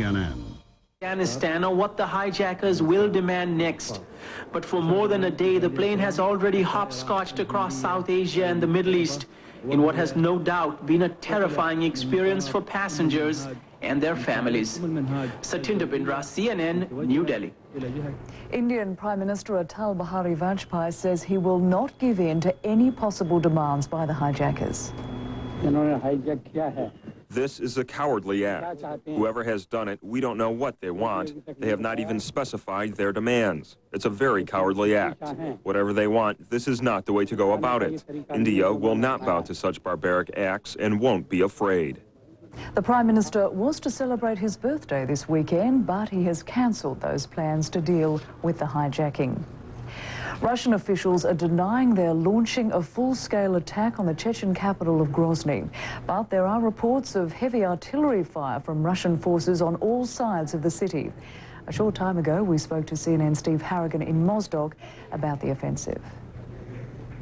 CNN. Afghanistan or what the hijackers will demand next. But for more than a day, the plane has already hopscotched across South Asia and the Middle East in what has no doubt been a terrifying experience for passengers and their families. Satinder Bindra, CNN, New Delhi. Indian Prime Minister Atal Bihari Vajpayee says he will not give in to any possible demands by the hijackers. This is a cowardly act. Whoever has done it, we don't know what they want. They have not even specified their demands. It's a very cowardly act. Whatever they want, this is not the way to go about it. India will not bow to such barbaric acts and won't be afraid. The Prime Minister was to celebrate his birthday this weekend, but he has cancelled those plans to deal with the hijacking. Russian officials are denying they're launching a full-scale attack on the Chechen capital of Grozny. But there are reports of heavy artillery fire from Russian forces on all sides of the city. A short time ago, we spoke to CNN's Steve Harrigan in Mozdok about the offensive.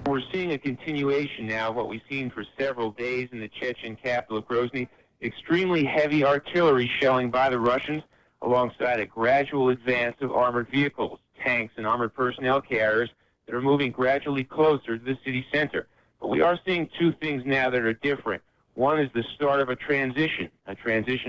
We're seeing a continuation now of what we've seen for several days in the Chechen capital of Grozny. Extremely heavy artillery shelling by the Russians alongside a gradual advance of armored vehicles, tanks and armored personnel carriers that are moving gradually closer to the city center. But we are seeing two things now that are different. One is the start of a transition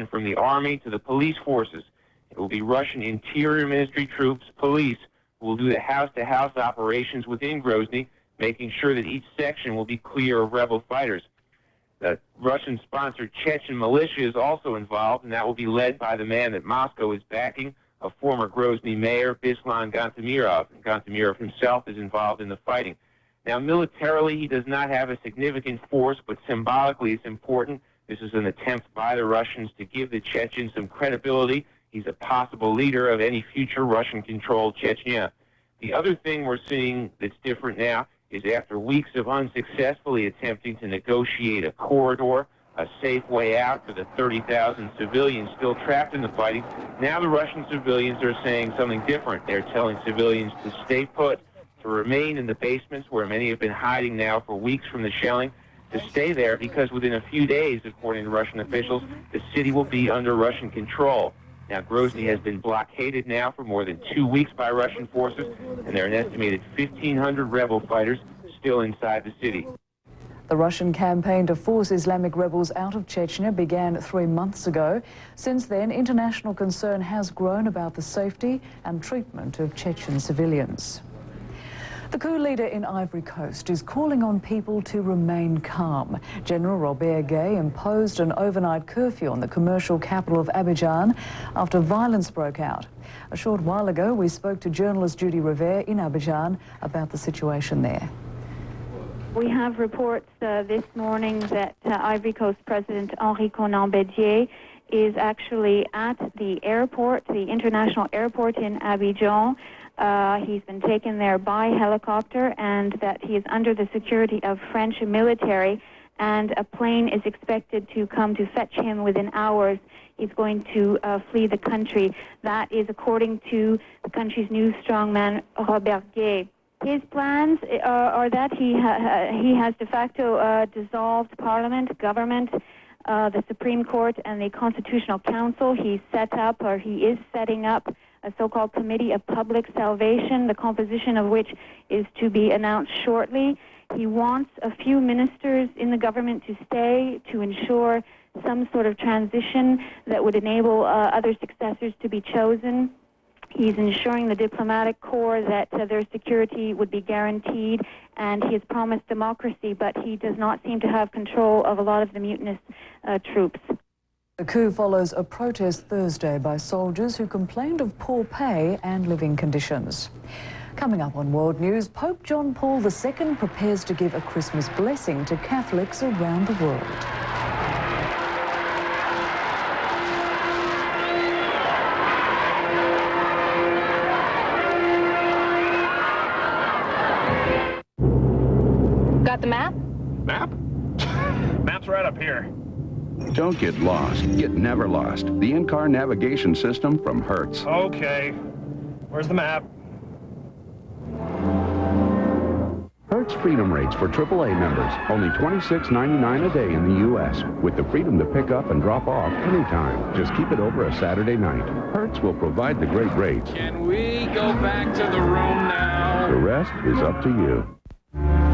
from the army to the police forces. It will be Russian Interior Ministry troops, police, who will do the house-to-house operations within Grozny, making sure that each section will be clear of rebel fighters. The Russian-sponsored Chechen militia is also involved, and that will be led by the man that Moscow is backing, a former Grozny mayor, Bislan Gantamirov. And Gantamirov himself is involved in the fighting. Now, militarily, he does not have a significant force, but symbolically it's important. This is an attempt by the Russians to give the Chechens some credibility. He's a possible leader of any future Russian-controlled Chechnya. The other thing we're seeing that's different now is after weeks of unsuccessfully attempting to negotiate a corridor, a safe way out for the 30,000 civilians still trapped in the fighting, now the Russian civilians are saying something different. They're telling civilians to stay put, to remain in the basements where many have been hiding now for weeks from the shelling, to stay there because within a few days, according to Russian officials, the city will be under Russian control. Now, Grozny has been blockaded now for more than 2 weeks by Russian forces, and there are an estimated 1,500 rebel fighters still inside the city. The Russian campaign to force Islamic rebels out of Chechnya began 3 months ago. Since then, international concern has grown about the safety and treatment of Chechen civilians. The coup leader in Ivory Coast is calling on people to remain calm. General Robert Gueye imposed an overnight curfew on the commercial capital of Abidjan after violence broke out. A short while ago, we spoke to journalist Judy Rivera in Abidjan about the situation there. We have reports this morning that Ivory Coast President Henri Konan Bédié is actually at the airport, the international airport in Abidjan. He's been taken there by helicopter, and that he is under the security of French military, and a plane is expected to come to fetch him within hours. He's going to flee the country. That is according to the country's new strongman, Robert Gueye. His plans are that he has de facto dissolved parliament, government, the Supreme Court, and the Constitutional Council. He is setting up a so-called Committee of Public Salvation, the composition of which is to be announced shortly. He wants a few ministers in the government to stay to ensure some sort of transition that would enable other successors to be chosen. He's ensuring the diplomatic corps that their security would be guaranteed, and he has promised democracy, but he does not seem to have control of a lot of the mutinous troops. The coup follows a protest Thursday by soldiers who complained of poor pay and living conditions. Coming up on World News, Pope John Paul II prepares to give a Christmas blessing to Catholics around the world. Got the map? Map? Map's right up here. Don't get lost. Get never lost. The in-car navigation system from Hertz. Okay. Where's the map? Hertz Hertz Freedom Rates for AAA members. Only $26.99 a day in the U.S. with the freedom to pick up and drop off anytime. Just keep it over a Saturday night. Hertz will provide the great rates. Can we go back to the room now? The rest is up to you.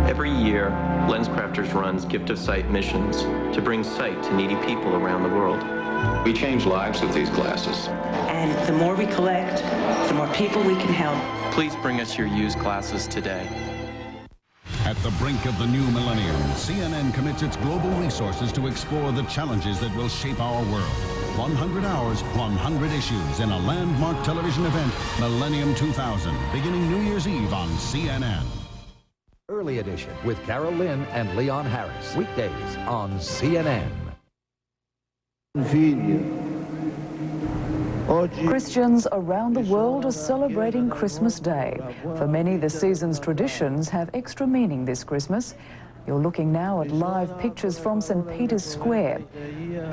Every year, LensCrafters runs Gift of Sight missions to bring sight to needy people around the world. We change lives with these glasses. And the more we collect, the more people we can help. Please bring us your used glasses today. At the brink of the new millennium, CNN commits its global resources to explore the challenges that will shape our world. 100 hours, 100 issues in a landmark television event, Millennium 2000, beginning New Year's Eve on CNN. Early Edition with Carol Lynn and Leon Harris. Weekdays on CNN. Christians around the world are celebrating Christmas Day. For many, the season's traditions have extra meaning this Christmas. You're looking now at live pictures from St. Peter's Square.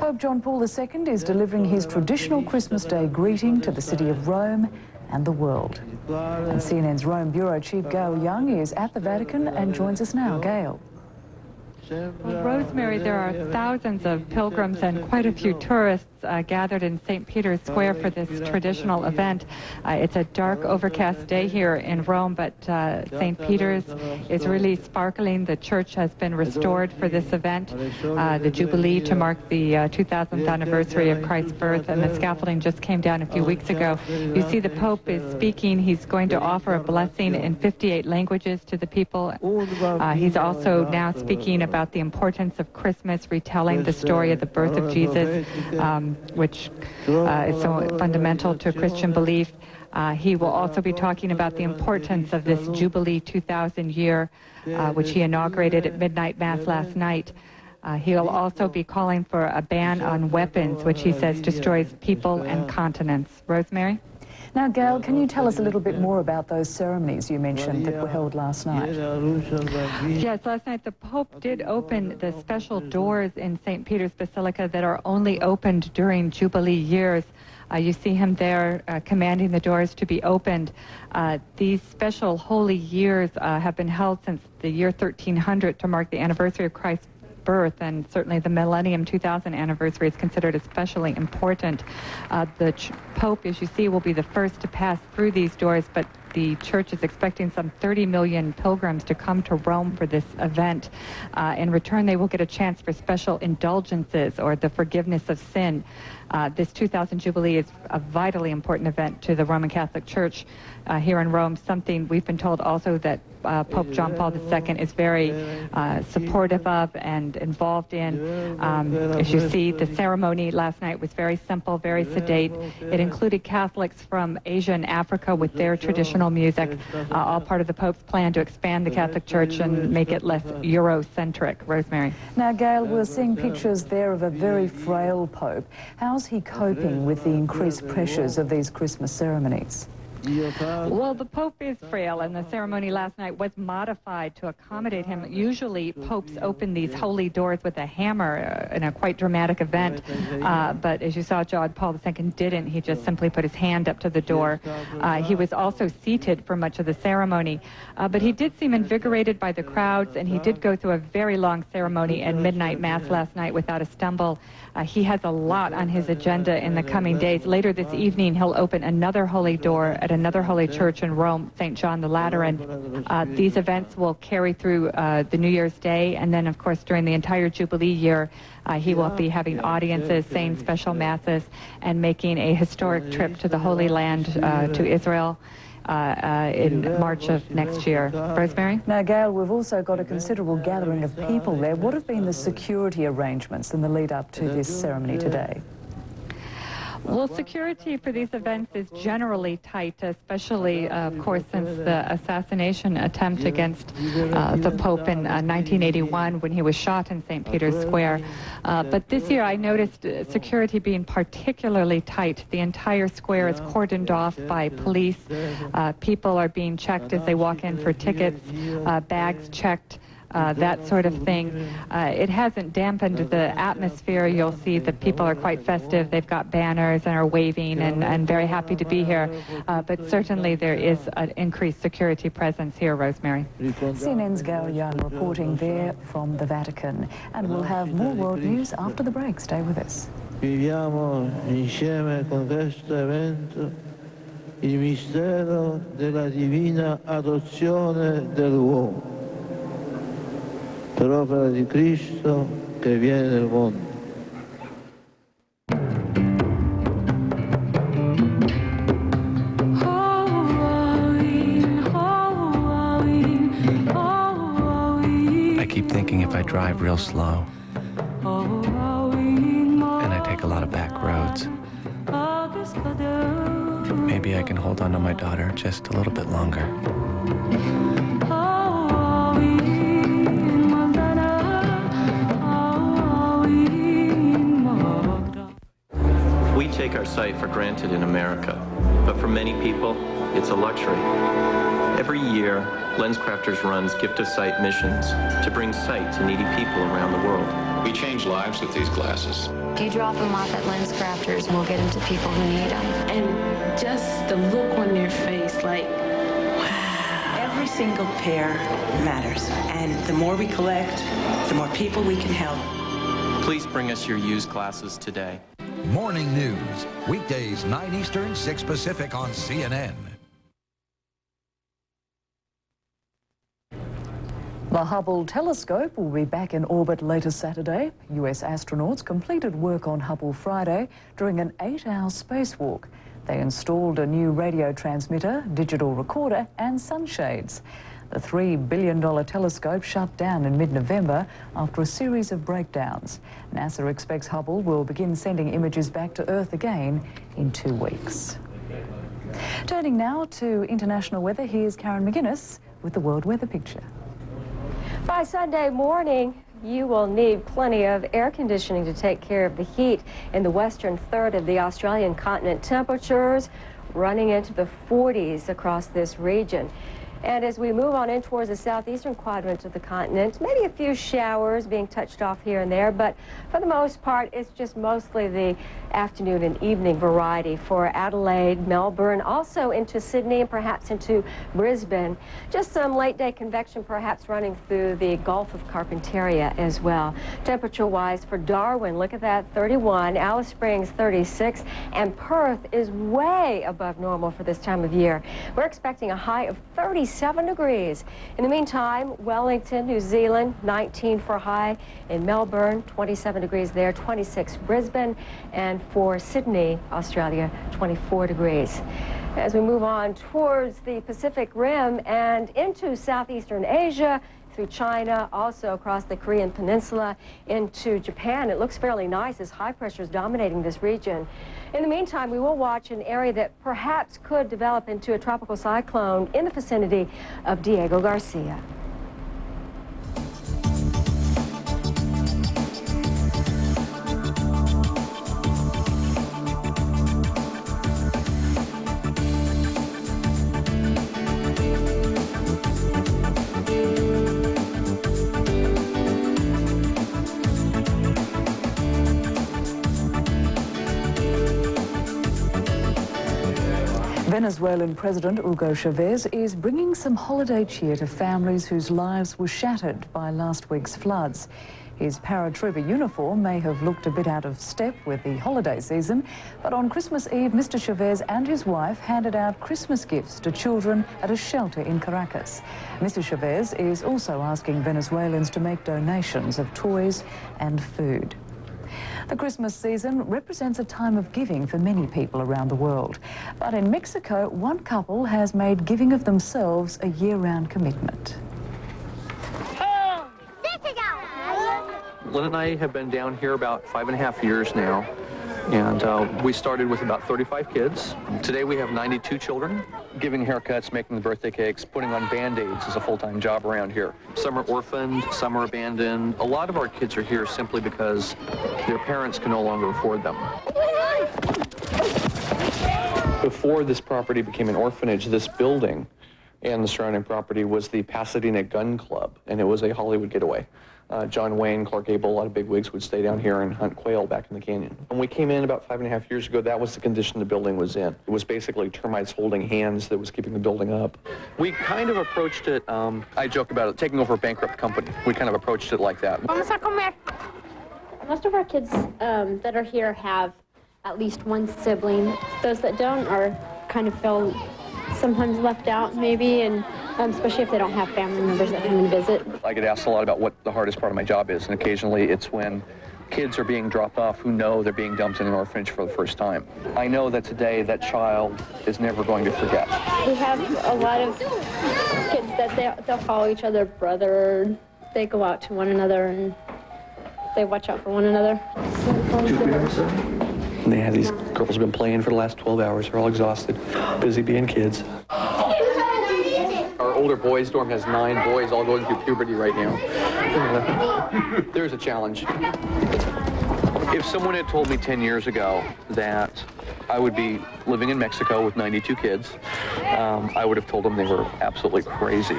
Pope John Paul II is delivering his traditional Christmas Day greeting to the city of Rome and the world. And CNN's Rome Bureau Chief Gail Young is at the Vatican and joins us now. Gail. Well, Rosemary, there are thousands of pilgrims and quite a few tourists gathered in St. Peter's Square for this traditional event. It's a dark, overcast day here in Rome, but St. Peter's is really sparkling. The church has been restored for this event. The Jubilee to mark the 2000th anniversary of Christ's birth, and the scaffolding just came down a few weeks ago. You see the Pope is speaking. He's going to offer a blessing in 58 languages to the people. He's also now speaking about the importance of Christmas, retelling the story of the birth of Jesus, which is so fundamental to Christian belief. He will also be talking about the importance of this Jubilee 2000 year, which he inaugurated at midnight mass last night. He'll also be calling for a ban on weapons, which he says destroys people and continents. Rosemary? Now, Gail, can you tell us a little bit more about those ceremonies you mentioned that were held last night? Yes, last night the Pope did open the special doors in St. Peter's Basilica that are only opened during Jubilee years. You see him there commanding the doors to be opened. These special holy years have been held since the year 1300 to mark the anniversary of Christ's birth, and certainly the Millennium 2000 anniversary is considered especially important. The Pope, as you see, will be the first to pass through these doors, but the church is expecting some 30 million pilgrims to come to Rome for this event. In return, they will get a chance for special indulgences or the forgiveness of sin. This 2000 Jubilee is a vitally important event to the Roman Catholic Church here in Rome, something we've been told also that Pope John Paul II is very supportive of and involved in. As you see, the ceremony last night was very simple, very sedate. It included Catholics from Asia and Africa with their traditional music, all part of the Pope's plan to expand the Catholic Church and make it less Eurocentric. Rosemary. Now, Gail, we're seeing pictures there of a very frail Pope. How's he coping with the increased pressures of these Christmas ceremonies? Well, the Pope is frail, and the ceremony last night was modified to accommodate him. Usually, popes open these holy doors with a hammer in a quite dramatic event, but as you saw, John Paul II didn't. He just simply put his hand up to the door. He was also seated for much of the ceremony, but he did seem invigorated by the crowds, and he did go through a very long ceremony and midnight mass last night without a stumble. He has a lot on his agenda in the coming days. Later this evening, he'll open another holy door at another holy church in Rome, St. John the Lateran. These events will carry through the New Year's Day, and then, of course, during the entire Jubilee year, he will be having audiences, saying special masses, and making a historic trip to the Holy Land, to Israel, in March of next year. Rosemary? Now, Gail, we've also got a considerable gathering of people there. What have been the security arrangements in the lead up to this ceremony today? Well, security for these events is generally tight, especially, of course, since the assassination attempt against the Pope in 1981 when he was shot in St. Peter's Square. But this year I noticed security being particularly tight. The entire square is cordoned off by police. People are being checked as they walk in for tickets, bags checked. that sort of thing. It hasn't dampened the atmosphere. You'll see that people are quite festive. They've got banners and are waving and very happy to be here. But certainly there is an increased security presence here, Rosemary. CNN's Gao Young reporting there from the Vatican. And we'll have more world news after the break. Stay with us. Viviamo insieme con questo evento il mistero della divina adozione dell'uomo per opera di Cristo che viene nel mondo. I keep thinking if I drive real slow and I take a lot of back roads, maybe I can hold on to my daughter just a little bit longer. We take our sight for granted in America, but for many people, it's a luxury. Every year, LensCrafters runs Gift of Sight missions to bring sight to needy people around the world. We change lives with these glasses. If you drop them off at LensCrafters, we'll get them to people who need them. And just the look on their face, like, wow. Every single pair matters. And the more we collect, the more people we can help. Please bring us your used glasses today. Morning News, weekdays 9 Eastern, 6 Pacific on CNN. The Hubble telescope will be back in orbit later Saturday. US astronauts completed work on Hubble Friday during an 8-hour spacewalk. They installed a new radio transmitter, digital recorder and sunshades. The $3 billion telescope shut down in mid-November after a series of breakdowns. NASA expects Hubble will begin sending images back to Earth again in 2 weeks. Turning now to international weather, here's Karen McGuinness with the World Weather Picture. By Sunday morning, you will need plenty of air conditioning to take care of the heat in the western third of the Australian continent. Temperatures running into the 40s across this region. And as we move on in towards the southeastern quadrant of the continent, maybe a few showers being touched off here and there, but for the most part, it's just mostly the afternoon and evening variety for Adelaide, Melbourne, also into Sydney and perhaps into Brisbane. Just some late day convection perhaps running through the Gulf of Carpentaria as well. Temperature-wise for Darwin, look at that, 31, Alice Springs 36, and Perth is way above normal for this time of year. We're expecting a high of 37 degrees. In the meantime, Wellington, New Zealand, 19 for high. In Melbourne, 27 degrees there, 26 Brisbane, and for Sydney, Australia, 24 degrees. As we move on towards the Pacific Rim and into southeastern Asia, through China, also across the Korean Peninsula into Japan. It looks fairly nice as high pressure is dominating this region. In the meantime, we will watch an area that perhaps could develop into a tropical cyclone in the vicinity of Diego Garcia. Venezuelan President Hugo Chavez is bringing some holiday cheer to families whose lives were shattered by last week's floods. His paratrooper uniform may have looked a bit out of step with the holiday season, but on Christmas Eve, Mr. Chavez and his wife handed out Christmas gifts to children at a shelter in Caracas. Mr. Chavez is also asking Venezuelans to make donations of toys and food. The Christmas season represents a time of giving for many people around the world. But in Mexico, one couple has made giving of themselves a year-round commitment. Lynn and I have been down here about 5.5 years now, and we started with about 35 kids. Today we have 92 children. Giving haircuts, making the birthday cakes, putting on Band-Aids is a full-time job around here. Some are orphaned, some are abandoned. A lot of our kids are here simply because their parents can no longer afford them. Before this property became an orphanage, this building and the surrounding property was the Pasadena Gun Club, and it was a Hollywood getaway. John Wayne, Clark Gable, a lot of bigwigs would stay down here and hunt quail back in the canyon. When we came in about 5.5 years ago, that was the condition the building was in. It was basically termites holding hands that was keeping the building up. We kind of approached it, I joke about it, taking over a bankrupt company. We kind of approached it like that. Vamos a comer. Most of our kids that are here have at least one sibling. Those that don't are kind of feel sometimes left out, maybe, and especially if they don't have family members that come and visit. I get asked a lot about what the hardest part of my job is, and occasionally it's when kids are being dropped off who know they're being dumped in an orphanage for the first time. I know that today that child is never going to forget. We have a lot of kids that they'll call each other brother. They go out to one another and they watch out for one another. And they have these girls have been playing for the last 12 hours. They're all exhausted, busy being kids. Our older boys' dorm has 9 boys all going through puberty right now. There's a challenge. If someone had told me 10 years ago that I would be living in Mexico with 92 kids, I would have told them they were absolutely crazy.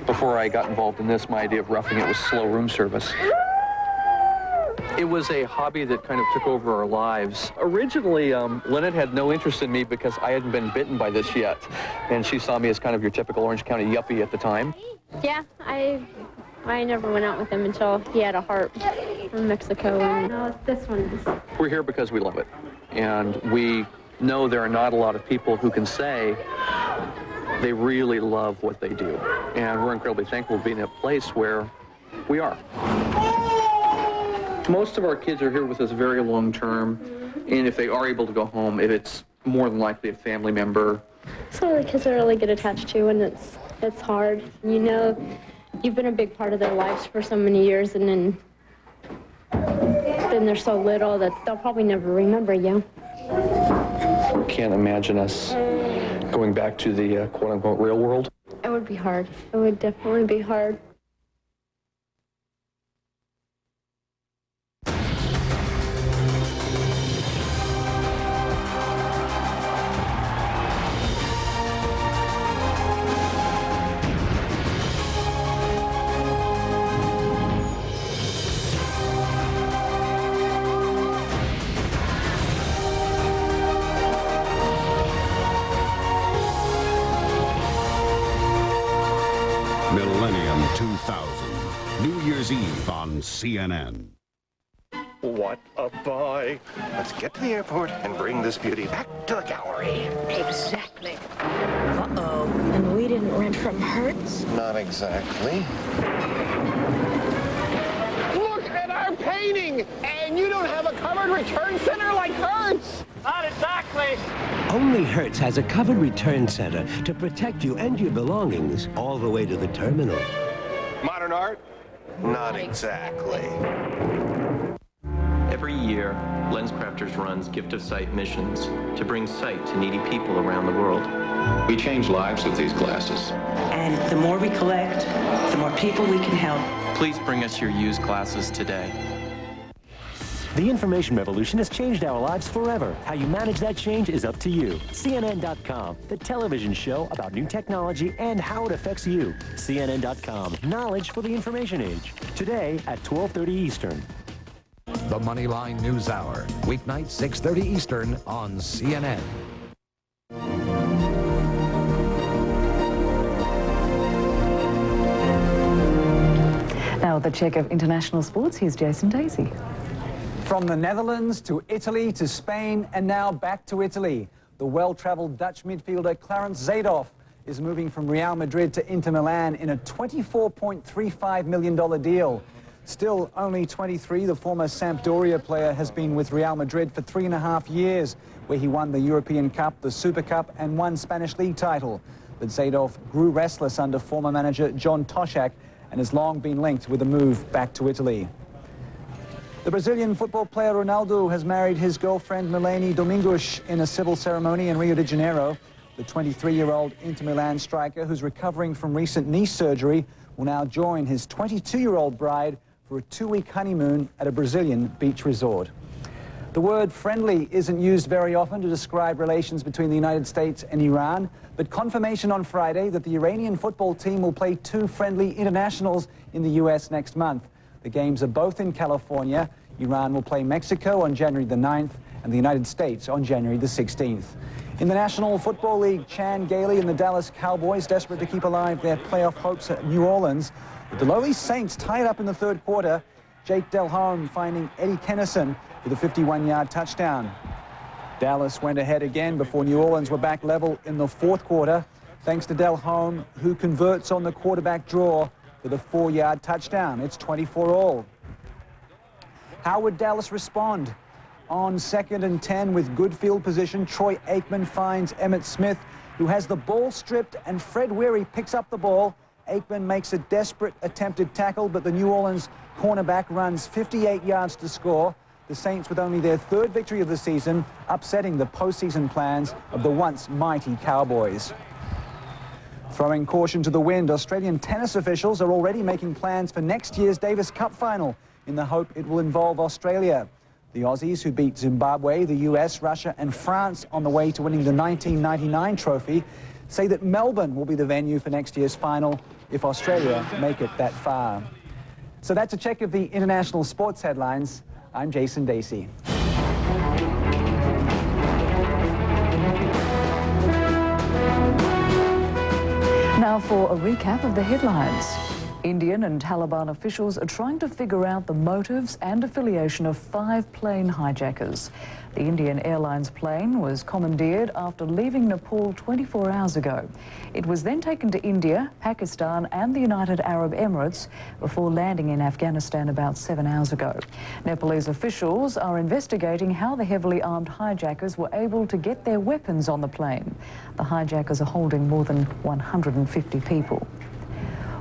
Before I got involved in this, my idea of roughing it was slow room service. It was a hobby that kind of took over our lives. Originally, Lynette had no interest in me because I hadn't been bitten by this yet. And she saw me as kind of your typical Orange County yuppie at the time. Yeah, I never went out with him until he had a heart from Mexico. And this one is. We're here because we love it. And we know there are not a lot of people who can say they really love what they do. And we're incredibly thankful to be in a place where we are. Most of our kids are here with us very long term, and if they are able to go home, it's more than likely a family member. Some of the kids I really get attached to, and it's hard. You know, you've been a big part of their lives for so many years, and then they're so little that they'll probably never remember you. I can't imagine us going back to the quote-unquote real world. It would be hard. It would definitely be hard. Millennium 2000, New Year's Eve on CNN. What a buy. Let's get to the airport and bring this beauty back to the gallery. Exactly. Uh-oh. And we didn't rent from Hertz? Not exactly. Look at our painting! And you don't have a covered return center like Hertz! Not exactly. Only Hertz has a covered return center to protect you and your belongings all the way to the terminal. Modern art? Not exactly. Every year, LensCrafters runs gift of sight missions to bring sight to needy people around the world. We change lives with these glasses. And the more we collect, the more people we can help. Please bring us your used glasses today. The information revolution has changed our lives forever. How you manage that change is up to you. CNN.com, the television show about new technology and how it affects you. CNN.com, knowledge for the information age. Today at 12:30 Eastern. The Moneyline News Hour, weeknight 6:30 Eastern on CNN. Now the check of international sports, here's Jason Daisy. From the Netherlands to Italy to Spain and now back to Italy. The well-traveled Dutch midfielder Clarence Seedorf is moving from Real Madrid to Inter Milan in a $24.35 million deal. Still only 23, the former Sampdoria player has been with Real Madrid for 3.5 years, where he won the European Cup, the Super Cup and one Spanish League title. But Seedorf grew restless under former manager John Toshak and has long been linked with a move back to Italy. The Brazilian football player Ronaldo has married his girlfriend Melanie Domingos in a civil ceremony in Rio de Janeiro. The 23-year-old Inter Milan striker, who's recovering from recent knee surgery, will now join his 22-year-old bride for a 2-week honeymoon at a Brazilian beach resort. The word friendly isn't used very often to describe relations between the United States and Iran, but confirmation on Friday that the Iranian football team will play 2 friendly internationals in the U.S. next month. The games are both in California. Iran will play Mexico on January the 9th and the United States on January the 16th. In the National Football League, Chan Gailey and the Dallas Cowboys desperate to keep alive their playoff hopes at New Orleans. But the lowly Saints tied up in the 3rd quarter. Jake Delhomme finding Eddie Kennison with a 51-yard touchdown. Dallas went ahead again before New Orleans were back level in the 4th quarter, thanks to Delhomme, who converts on the quarterback draw with a 4-yard touchdown. It's 24-all. How would Dallas respond? On 2nd and 10 with good field position, Troy Aikman finds Emmitt Smith, who has the ball stripped, and Fred Weary picks up the ball. Aikman makes a desperate attempted tackle, but the New Orleans cornerback runs 58 yards to score. The Saints with only their 3rd victory of the season, upsetting the postseason plans of the once mighty Cowboys. Throwing caution to the wind, Australian tennis officials are already making plans for next year's Davis Cup final in the hope it will involve Australia. The Aussies, who beat Zimbabwe, the US, Russia and France on the way to winning the 1999 trophy, say that Melbourne will be the venue for next year's final if Australia make it that far. So that's a check of the international sports headlines. I'm Jason Dacey. Now for a recap of the headlines. Indian and Taliban officials are trying to figure out the motives and affiliation of 5 plane hijackers. The Indian Airlines plane was commandeered after leaving Nepal 24 hours ago. It was then taken to India, Pakistan and the United Arab Emirates before landing in Afghanistan about 7 hours ago. Nepalese officials are investigating how the heavily armed hijackers were able to get their weapons on the plane. The hijackers are holding more than 150 people.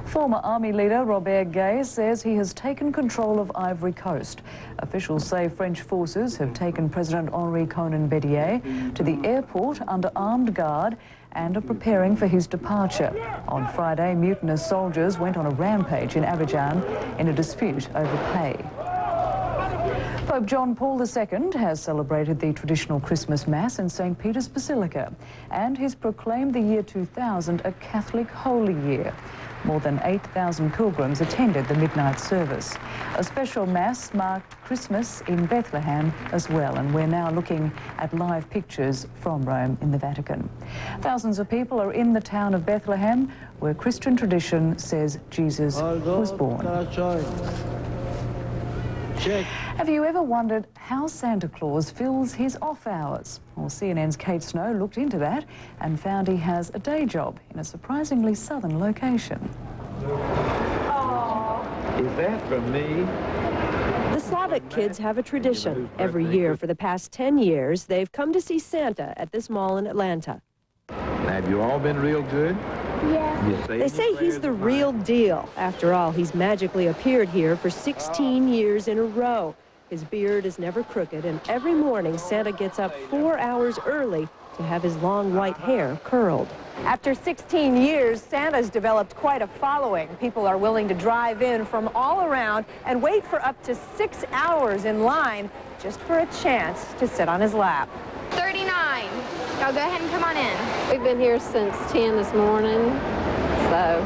Former army leader Robert Guei says he has taken control of Ivory Coast. Officials say French forces have taken President Henri Konan Bédié to the airport under armed guard and are preparing for his departure. On Friday, mutinous soldiers went on a rampage in Abidjan in a dispute over pay. Pope John Paul II has celebrated the traditional Christmas Mass in St. Peter's Basilica, and he's proclaimed the year 2000 a Catholic Holy Year. More than 8,000 pilgrims attended the midnight service. A special Mass marked Christmas in Bethlehem as well, and we're now looking at live pictures from Rome in the Vatican. Thousands of people are in the town of Bethlehem, where Christian tradition says Jesus was born. Have you ever wondered how Santa Claus fills his off hours? Well, CNN's Kate Snow looked into that and found he has a day job in a surprisingly southern location. Is that for me? The Slavic kids have a tradition. Every year for the past 10 years, they've come to see Santa at this mall in Atlanta. Have you all been real good? Yeah. They say he's the real deal. After all, he's magically appeared here for 16 years in a row. His beard is never crooked, and every morning Santa gets up 4 hours early to have his long white hair curled. After 16 years, Santa's developed quite a following. People are willing to drive in from all around and wait for up to 6 hours in line just for a chance to sit on his lap. 39. Y'all go ahead and come on in. We've been here since 10 this morning, so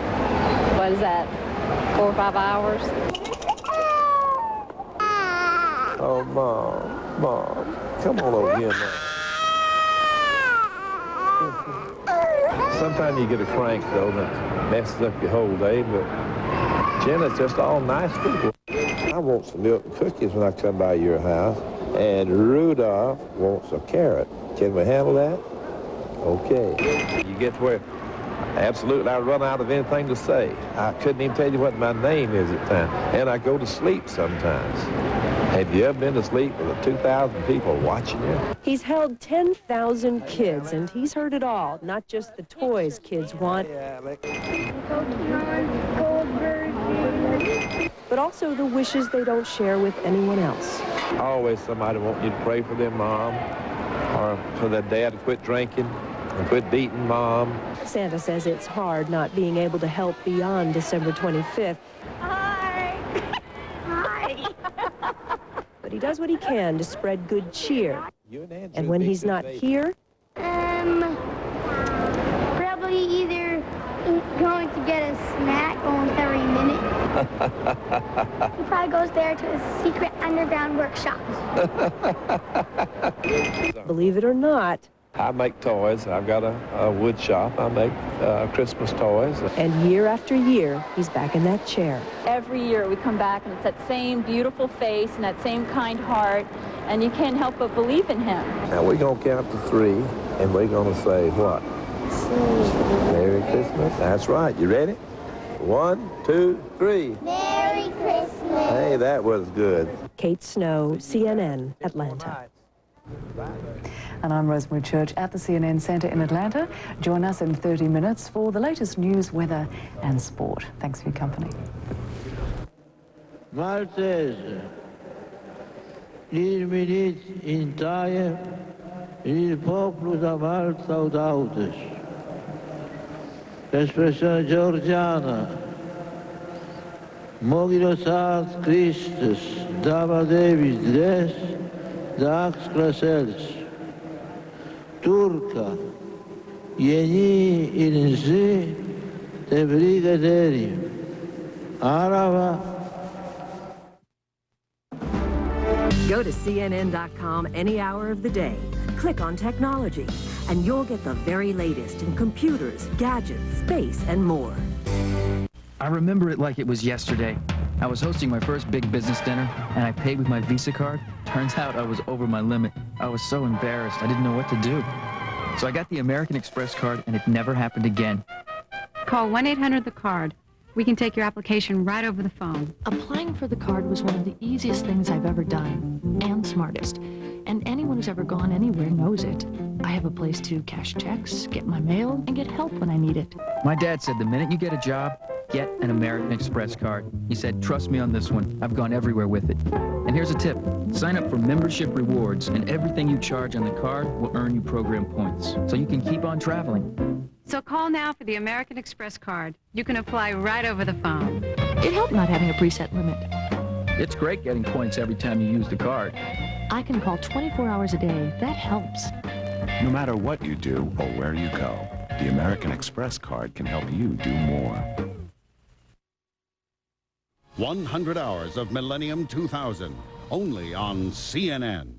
what is that, 4 or 5 hours? Oh, Mom, come on over here now. Sometimes you get a crank, though, that messes up your whole day, but Jenna's just all nice people. I want some milk and cookies when I come by your house, and Rudolph wants a carrot. Can we handle that? Okay. You get to where absolutely I run out of anything to say. I couldn't even tell you what my name is at times, and I go to sleep sometimes. Have you ever been to sleep with 2,000 people watching you? He's held 10,000 kids, and he's heard it all, not just the toys kids want, but also the wishes they don't share with anyone else. Always somebody wants you to pray for their mom or for their dad to quit drinking and quit beating mom. Santa says it's hard not being able to help beyond December 25th. Hi. Hi. but he does what he can to spread good cheer. And when he's not here, Probably either going to get a snack almost every minute. He probably goes there to his secret underground workshop. believe it or not, I make toys. I've got a wood shop. I make Christmas toys. and year after year, he's back in that chair. Every year we come back and it's that same beautiful face and that same kind heart, and you can't help but believe in him. Now we're going to count to 3, and we're going to say what? Merry Christmas. That's right. You ready? 1, 2, 3. Merry Christmas. Hey, that was good. Kate Snow, CNN, Atlanta. And I'm Rosemary Church at the CNN Center in Atlanta. Join us in 30 minutes for the latest news, weather and sport. Thanks for your company. Maltese, il milite in Italia, il popolo da Malta od autos. L'espressione georgiana, Mogilosat Christus, Dava Davis Dres, Dax Krasels. Turca, Yeni ilinzi, tebrik ederim. Araba. Go to CNN.com any hour of the day. Click on technology, and you'll get the very latest in computers, gadgets, space, and more. I remember it like it was yesterday. I was hosting my first big business dinner, and I paid with my Visa card. Turns out I was over my limit. I was so embarrassed, I didn't know what to do. So I got the American Express card, and it never happened again. Call 1-800-THE-CARD. We can take your application right over the phone. Applying for the card was one of the easiest things I've ever done, and smartest. And anyone who's ever gone anywhere knows it. I have a place to cash checks, get my mail, and get help when I need it. My dad said the minute you get a job, get an American Express card. He said, trust me on this one. I've gone everywhere with it. And here's a tip. Sign up for membership rewards, and everything you charge on the card will earn you program points, so you can keep on traveling. So call now for the American Express card. You can apply right over the phone. It helped not having a preset limit. It's great getting points every time you use the card. I can call 24 hours a day. That helps. No matter what you do or where you go, the American Express card can help you do more. 100 hours of Millennium 2000, only on CNN.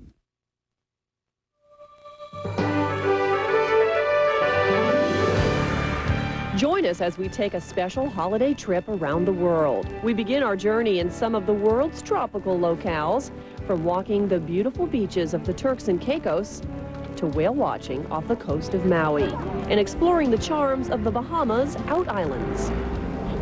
Join us as we take a special holiday trip around the world. We begin our journey in some of the world's tropical locales, from walking the beautiful beaches of the Turks and Caicos to whale watching off the coast of Maui and exploring the charms of the Bahamas' Out Islands.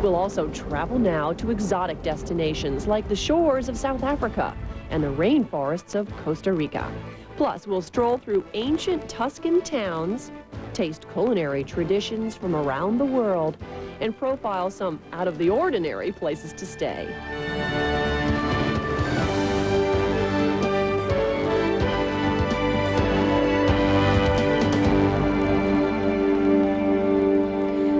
We'll also travel now to exotic destinations like the shores of South Africa and the rainforests of Costa Rica. Plus, we'll stroll through ancient Tuscan towns, taste culinary traditions from around the world, and profile some out-of-the-ordinary places to stay.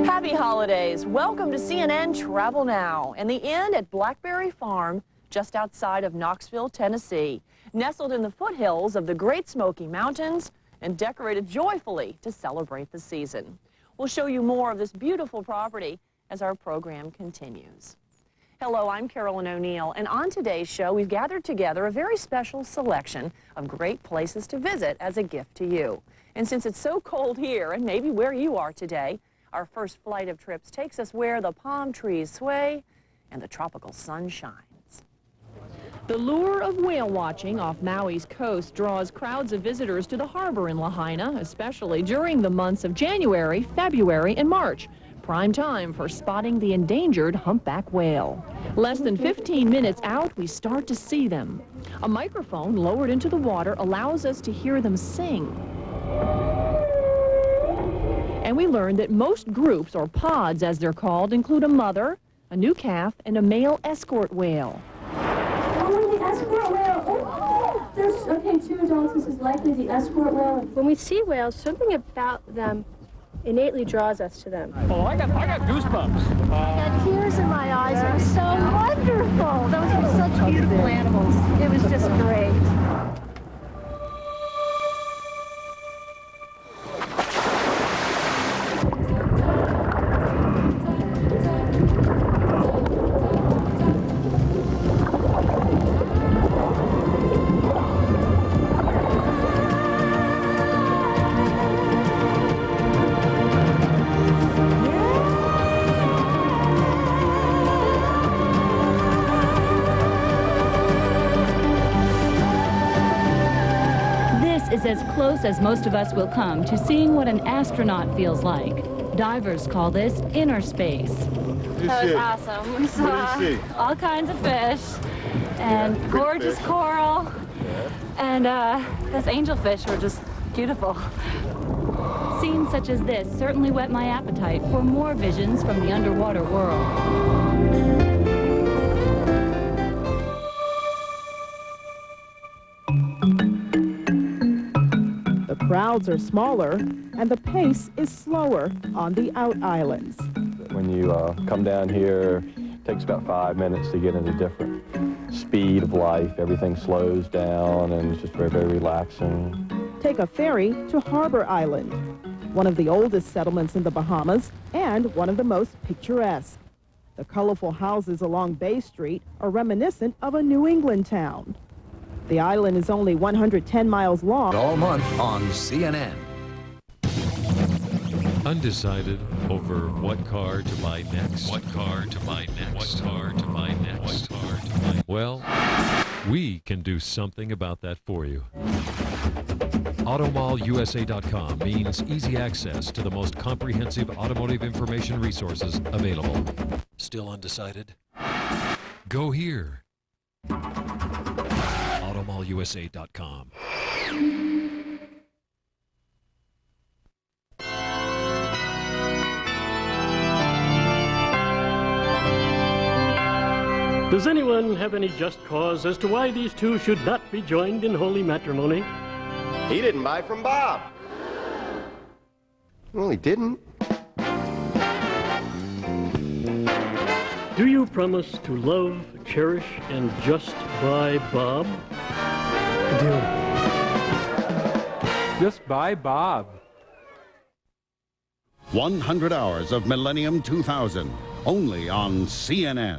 Happy holidays. Welcome to CNN Travel Now, and the inn at Blackberry Farm, just outside of Knoxville, Tennessee, nestled in the foothills of the Great Smoky Mountains and decorated joyfully to celebrate the season. We'll show you more of this beautiful property as our program continues. Hello, I'm Carolyn O'Neill, and on today's show, we've gathered together a very special selection of great places to visit as a gift to you. And since it's so cold here, and maybe where you are today, our first flight of trips takes us where the palm trees sway and the tropical sun shines. The lure of whale watching off Maui's coast draws crowds of visitors to the harbor in Lahaina, especially during the months of January, February, and March. Prime time for spotting the endangered humpback whale. Less than 15 minutes out, we start to see them. A microphone lowered into the water allows us to hear them sing. And we learned that most groups, or pods as they're called, include a mother, a new calf, and a male escort whale. There's, okay, 2 adults. This is likely the escort whale. When we see whales, something about them innately draws us to them. Oh, I got goosebumps. I got tears in my eyes. It was so wonderful. Those were such beautiful animals. It was just great. Is as close as most of us will come to seeing what an astronaut feels like. Divers call this inner space. That was awesome. We saw all kinds of fish and gorgeous coral, and those angelfish were just beautiful. Scenes such as this certainly whet my appetite for more visions from the underwater world. The crowds are smaller, and the pace is slower on the out islands. When you come down here, it takes about 5 minutes to get into different speed of life. Everything slows down, and it's just very, very relaxing. Take a ferry to Harbor Island, one of the oldest settlements in the Bahamas and one of the most picturesque. The colorful houses along Bay Street are reminiscent of a New England town. The island is only 110 miles long. All month on CNN. Undecided over what car to buy next. What car to buy next. What car to buy next. What car to buy. Well, we can do something about that for you. AutomallUSA.com means easy access to the most comprehensive automotive information resources available. Still undecided? Go here. AutomallUSA.com. Does anyone have any just cause as to why these two should not be joined in holy matrimony? He didn't buy from Bob. Well, he didn't. Do you promise to love, cherish, and just buy Bob? I do. Just buy Bob. 100 hours of Millennium 2000, only on CNN.